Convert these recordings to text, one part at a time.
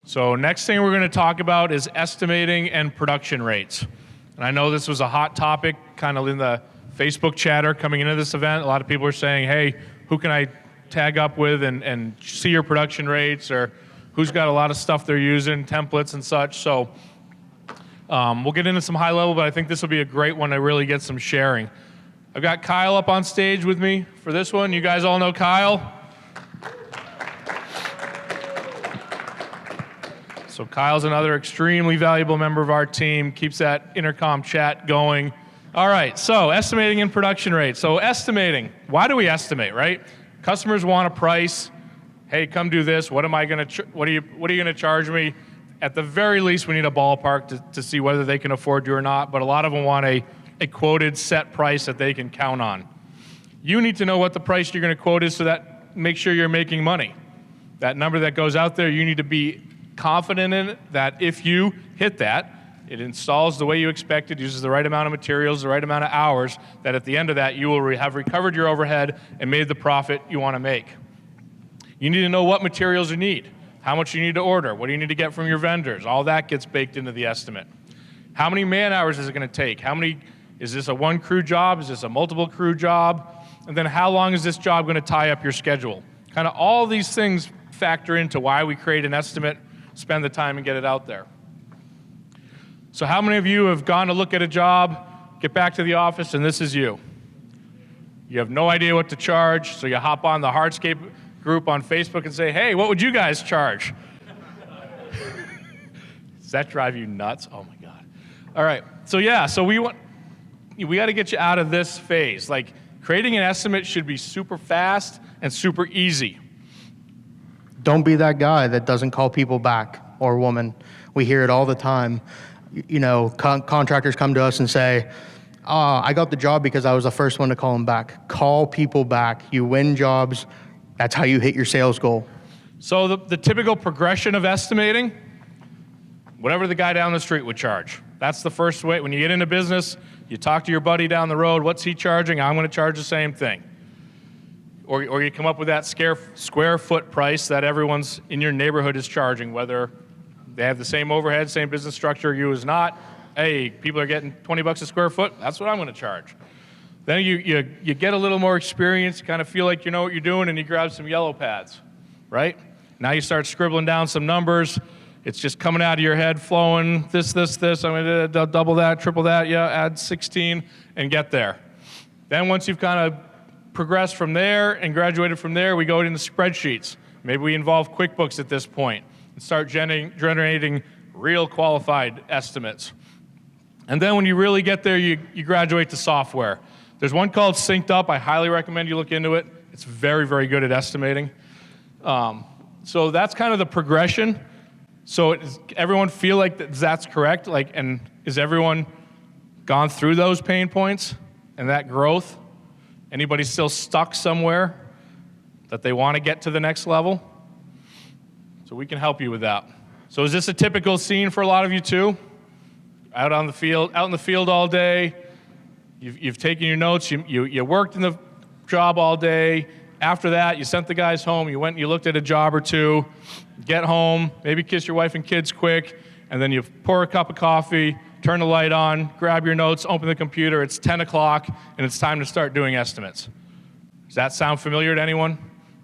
So next thing we're going to talk about is estimating and production rates. And I know this was a hot topic kind of in the Facebook chatter coming into this event. A lot of people are saying, hey, who can I tag up with and see your production rates, or who's got a lot of stuff they're using, templates and such. So we'll get into some high level, but I think this will be a great one to really get some sharing. I've got Kyle up on stage with me for this one. You guys all know Kyle? So Kyle's another extremely valuable member of our team, keeps that intercom chat going. All right, so estimating and production rates. So estimating, why do we estimate, right? Customers want a price. Hey, come do this. What are you going to charge me? At the very least, we need a ballpark to see whether they can afford you or not, but a lot of them want a quoted set price that they can count on. You need to know what the price you're going to quote is so that make sure you're making money. That number that goes out there, you need to be confident in it, that if you hit that, it installs the way you expected, uses the right amount of materials, the right amount of hours, that at the end of that you will have recovered your overhead and made the profit you want to make. You need to know what materials you need, how much you need to order, what do you need to get from your vendors. All that gets baked into the estimate. How many man hours is it going to take? Is this a one crew job? Is this a multiple crew job? And then how long is this job going to tie up your schedule? Kind of all these things factor into why we create an estimate, spend the time and get it out there. So how many of you have gone to look at a job, get back to the office, and this is you? You have no idea what to charge, so you hop on the Hardscape group on Facebook and say, hey, what would you guys charge? Does that drive you nuts? Oh my God. All right, so yeah, so we got to get you out of this phase. Like, creating an estimate should be super fast and super easy. Don't be that guy that doesn't call people back, or woman. We hear it all the time. You know, contractors come to us and say, I got the job because I was the first one to call them back. Call people back. You win jobs. That's how you hit your sales goal. So the typical progression of estimating, whatever the guy down the street would charge. That's the first way. When you get into business, you talk to your buddy down the road. What's he charging? I'm going to charge the same thing. Or you come up with that square foot price that everyone's in your neighborhood is charging, whether they have the same overhead, same business structure, you is not. Hey, people are getting 20 bucks a square foot, that's what I'm going to charge. Then you get a little more experience, kind of feel like you know what you're doing, and you grab some yellow pads, right? Now you start scribbling down some numbers. It's just coming out of your head, flowing, this. I'm going to double that, triple that, yeah, add 16, and get there. Then once you've kind of progressed from there and graduated from there, we go into spreadsheets. Maybe we involve QuickBooks at this point and start generating real qualified estimates. And then when you really get there, you graduate to software. There's one called SynkedUP. I highly recommend you look into it. It's very, very good at estimating. So that's kind of the progression. So does everyone feel like that's correct? And is everyone gone through those pain points and that growth? Anybody still stuck somewhere that they want to get to the next level? So we can help you with that. So is this a typical scene for a lot of you too? Out in the field all day. You've taken your notes. You worked in the job all day. After that, you sent the guys home. You went and you looked at a job or two. Get home, maybe kiss your wife and kids quick, and then you pour a cup of coffee, turn the light on, grab your notes, open the computer. It's 10 o'clock, and it's time to start doing estimates. Does that sound familiar to anyone?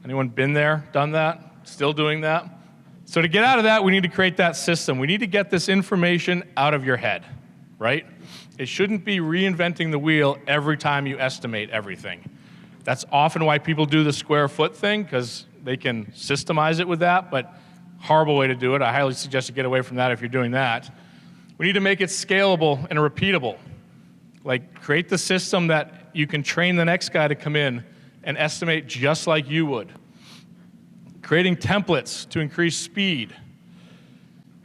Anyone been there, done that, still doing that? So to get out of that, we need to create that system. We need to get this information out of your head, right? It shouldn't be reinventing the wheel every time you estimate everything. That's often why people do the square foot thing, because they can systemize it with that, but horrible way to do it. I highly suggest you get away from that if you're doing that. We need to make it scalable and repeatable. Like, create the system that you can train the next guy to come in and estimate just like you would. Creating templates to increase speed.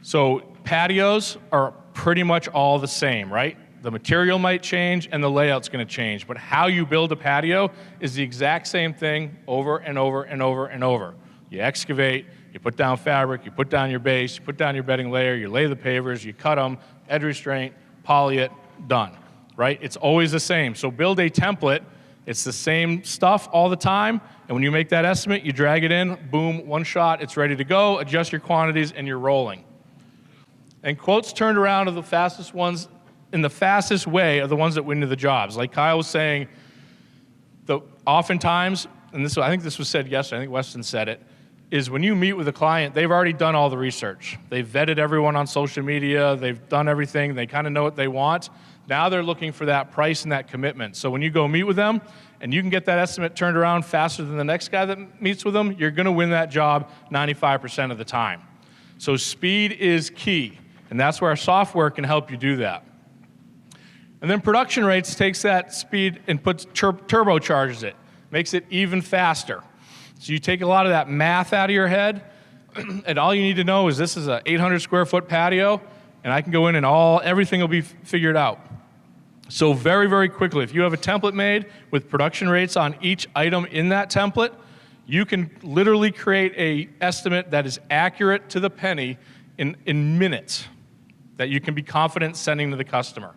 So patios are pretty much all the same, right? The material might change and the layout's going to change, but how you build a patio is the exact same thing over and over and over and over. You excavate, you put down fabric, you put down your base, you put down your bedding layer, you lay the pavers, you cut them, edge restraint, poly it, done, right? It's always the same. So build a template It's the same stuff all the time, and when you make that estimate, you drag it in, boom, one shot, it's ready to go, adjust your quantities, and you're rolling. And quotes turned around are the fastest ones, in the fastest way, are the ones that win to the jobs. Like Kyle was saying, oftentimes, and I think this was said yesterday, I think Weston said it, is when you meet with a client, they've already done all the research. They've vetted everyone on social media, they've done everything, they kind of know what they want. Now they're looking for that price and that commitment. So when you go meet with them, and you can get that estimate turned around faster than the next guy that meets with them, you're gonna win that job 95% of the time. So speed is key, and that's where our software can help you do that. And then production rates takes that speed and turbocharges it, makes it even faster. So you take a lot of that math out of your head, and all you need to know is this is an 800 square foot patio, and I can go in and everything will be figured out. So very, very quickly, if you have a template made with production rates on each item in that template, you can literally create an estimate that is accurate to the penny in minutes that you can be confident sending to the customer.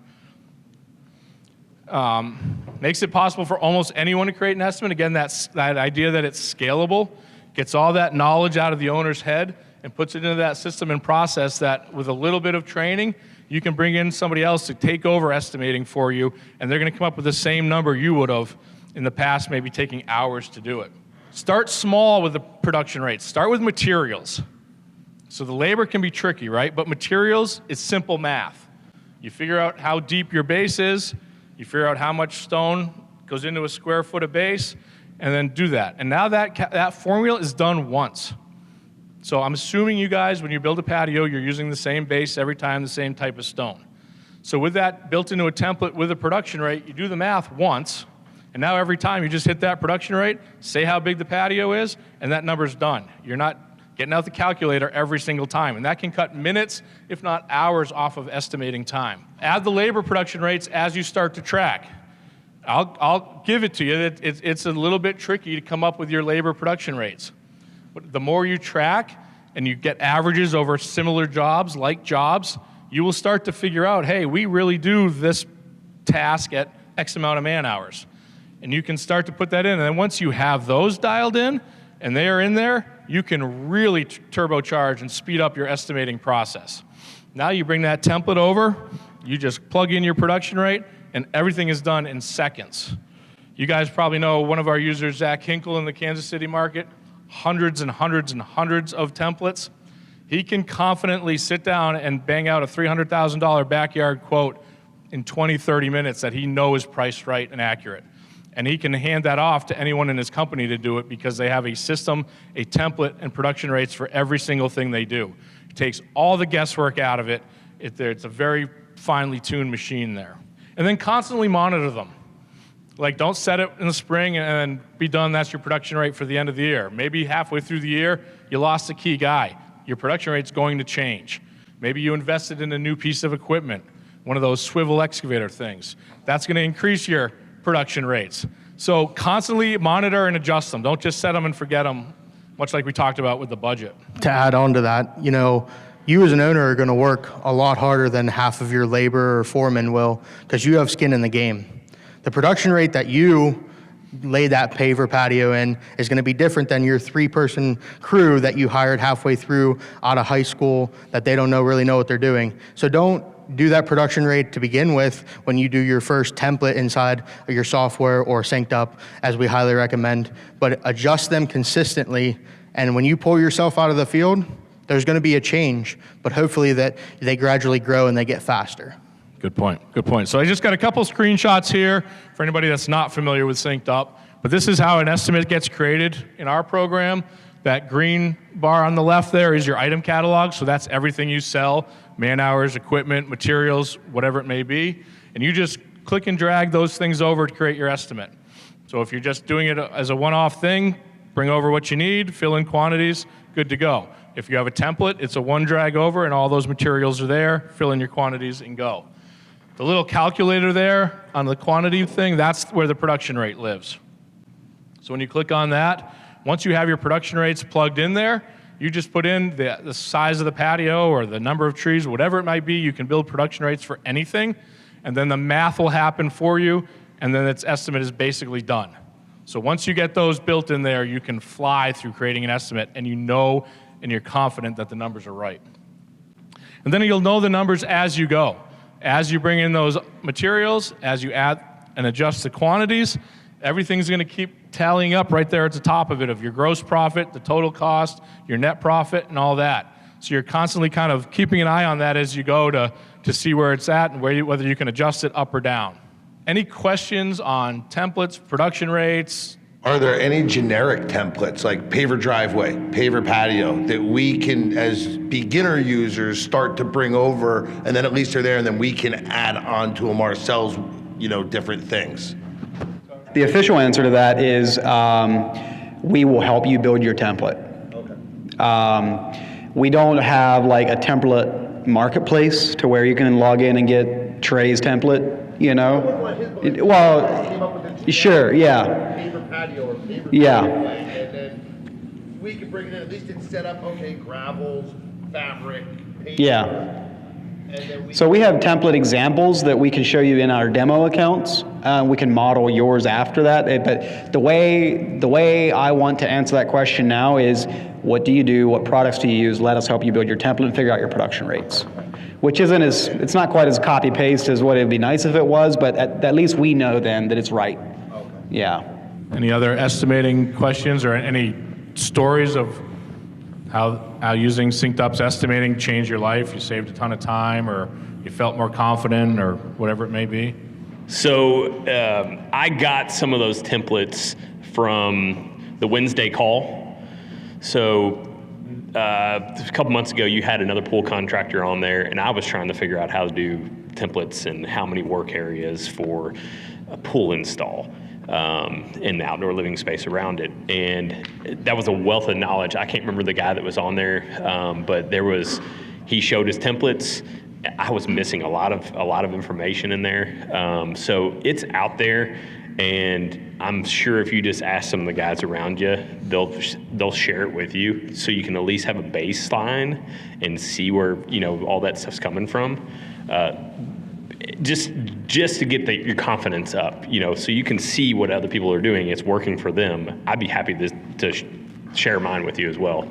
Makes it possible for almost anyone to create an estimate. Again, that idea that it's scalable, gets all that knowledge out of the owner's head and puts it into that system and process that with a little bit of training, you can bring in somebody else to take over estimating for you, and they're gonna come up with the same number you would have in the past, maybe taking hours to do it. Start small with the production rates. Start with materials. So the labor can be tricky, right? But materials is simple math. You figure out how deep your base is, you figure out how much stone goes into a square foot of base, and then do that. And now that formula is done once. So I'm assuming you guys, when you build a patio, you're using the same base every time, the same type of stone. So with that built into a template with a production rate, you do the math once, and now every time you just hit that production rate, say how big the patio is, and that number's done. You're not getting out the calculator every single time, and that can cut minutes, if not hours, off of estimating time. Add the labor production rates as you start to track. I'll give it to you. It's a little bit tricky to come up with your labor production rates. But the more you track and you get averages over similar jobs, like jobs, you will start to figure out, hey, we really do this task at X amount of man hours. And you can start to put that in. And then once you have those dialed in and they are in there, you can really turbocharge and speed up your estimating process. Now you bring that template over, you just plug in your production rate, and everything is done in seconds. You guys probably know one of our users, Zach Hinkle in the Kansas City market, hundreds and hundreds and hundreds of templates. He can confidently sit down and bang out a $300,000 backyard quote in 20, 30 minutes that he knows is priced right and accurate. And he can hand that off to anyone in his company to do it because they have a system, a template, and production rates for every single thing they do. It takes all the guesswork out of it. It's a very finely tuned machine there. And then constantly monitor them. Like, don't set it in the spring and be done, that's your production rate for the end of the year. Maybe halfway through the year, you lost a key guy. Your production rate's going to change. Maybe you invested in a new piece of equipment, one of those swivel excavator things. That's gonna increase your production rates. So constantly monitor and adjust them. Don't just set them and forget them, much like we talked about with the budget. To add on to that, you as an owner are gonna work a lot harder than half of your labor or foreman will because you have skin in the game. The production rate that you lay that paver patio in is gonna be different than your 3-person crew that you hired halfway through out of high school that they don't really know what they're doing. So don't do that production rate to begin with when you do your first template inside of your software or SynkedUP, as we highly recommend, but adjust them consistently. And when you pull yourself out of the field, there's gonna be a change, but hopefully that they gradually grow and they get faster. Good point, good point. So I just got a couple screenshots here for anybody that's not familiar with SynkedUP, but this is how an estimate gets created in our program. That green bar on the left there is your item catalog, so that's everything you sell, man hours, equipment, materials, whatever it may be, and you just click and drag those things over to create your estimate. So if you're just doing it as a one-off thing, bring over what you need, fill in quantities, good to go. If you have a template, it's a one drag over and all those materials are there, fill in your quantities and go. The little calculator there on the quantity thing, that's where the production rate lives. So when you click on that, once you have your production rates plugged in there, you just put in the size of the patio or the number of trees, whatever it might be. You can build production rates for anything, and then the math will happen for you, and then its estimate is basically done. So once you get those built in there, you can fly through creating an estimate, and you know and you're confident that the numbers are right. And then you'll know the numbers as you go. As you bring in those materials, as you add and adjust the quantities, everything's going to keep tallying up right there at the top of it, of your gross profit, the total cost, your net profit, and all that. So you're constantly kind of keeping an eye on that as you go to see where it's at and whether you can adjust it up or down. Any questions on templates, production rates? Are there any generic templates like paver driveway, paver patio that we can, as beginner users, start to bring over, and then at least they're there, and then we can add on to them ourselves, different things? The official answer to that is we will help you build your template. Okay. We don't have like a template marketplace to where you can log in and get Trey's template, Well, sure, yeah. Paver patio or paver Yeah. driveway, and then we can bring it in, at least it's set up, okay, gravels, fabric, paper. Yeah. And then So we have template examples that we can show you in our demo accounts. We can model yours after that. But the way I want to answer that question now is, what do you do? What products do you use? Let us help you build your template and figure out your production rates. Which it's not quite as copy paste as what it'd be nice if it was, but at least we know then that it's right. Okay. Yeah. Any other estimating questions or any stories of how using SynkedUP's estimating changed your life? You saved a ton of time, or you felt more confident, or whatever it may be? So I got some of those templates from the Wednesday call. So a couple months ago, you had another pool contractor on there, and I was trying to figure out how to do templates and how many work areas for a pool install in the outdoor living space around it. And that was a wealth of knowledge. I can't remember the guy that was on there, but he showed his templates. I was missing a lot of information in there. So it's out there, and I'm sure if you just ask some of the guys around you, they'll share it with you, so you can at least have a baseline and see where all that stuff's coming from. Just to get your confidence up, so you can see what other people are doing. It's working for them. I'd be happy to share mine with you as well.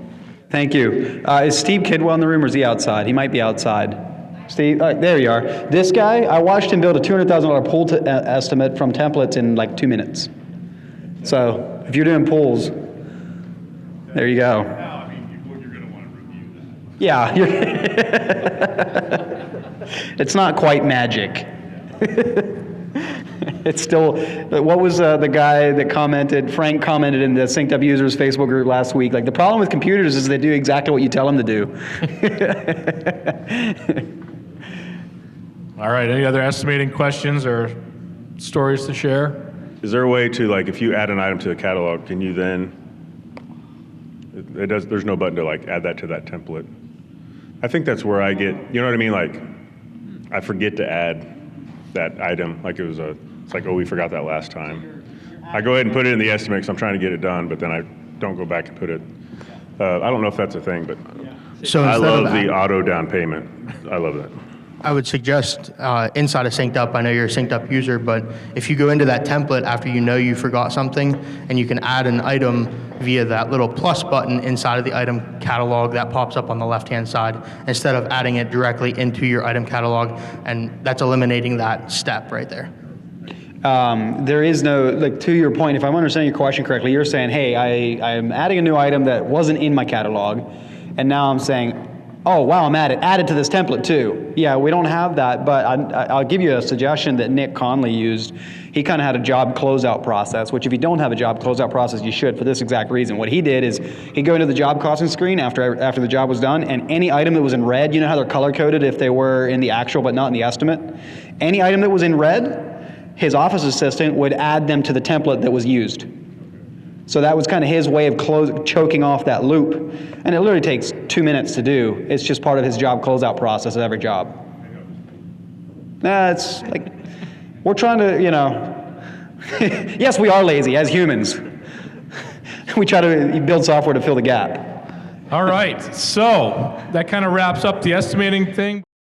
Thank you. Is Steve Kidwell in the room, or is he outside? He might be outside. Steve, there you are. This guy, I watched him build a $200,000 pool estimate from templates in like 2 minutes. So if you're doing pools, there you go. Now, I mean, you're going to want to review that. Yeah. It's not quite magic. It's still, what was the guy that commented, Frank commented in the SynkedUP users Facebook group last week, like the problem with computers is they do exactly what you tell them to do. All right, any other estimating questions or stories to share? Is there a way to, like, if you add an item to the catalog, can you then, there's no button to, like, add that to that template? I think that's where I get, you know what I mean? Like, I forget to add that item, like it's like, oh, we forgot that last time. I go ahead and put it in the estimate because I'm trying to get it done, but then I don't go back and put it. I don't know if that's a thing, but So I instead love of the auto down payment. I love that. I would suggest inside of SynkedUP, I know you're a SynkedUP user, but if you go into that template after you know you forgot something, and you can add an item via that little plus button inside of the item catalog that pops up on the left-hand side, instead of adding it directly into your item catalog, and that's eliminating that step right there. There is no, like, to your point, if I'm understanding your question correctly, you're saying, hey, I'm adding a new item that wasn't in my catalog, and now I'm saying, oh, wow, I'm added to this template too. Yeah, we don't have that, but I'll give you a suggestion that Nick Conley used. He kind of had a job closeout process, which if you don't have a job closeout process, you should for this exact reason. What he did is he'd go into the job costing screen after the job was done, and any item that was in red, you know how they're color-coded if they were in the actual but not in the estimate? Any item that was in red, his office assistant would add them to the template that was used. So that was kind of his way of choking off that loop. And it literally takes 2 minutes to do. It's just part of his job closeout process of every job. It's like, we're trying to, yes, we are lazy as humans. We try to build software to fill the gap. All right, so that kind of wraps up the estimating thing.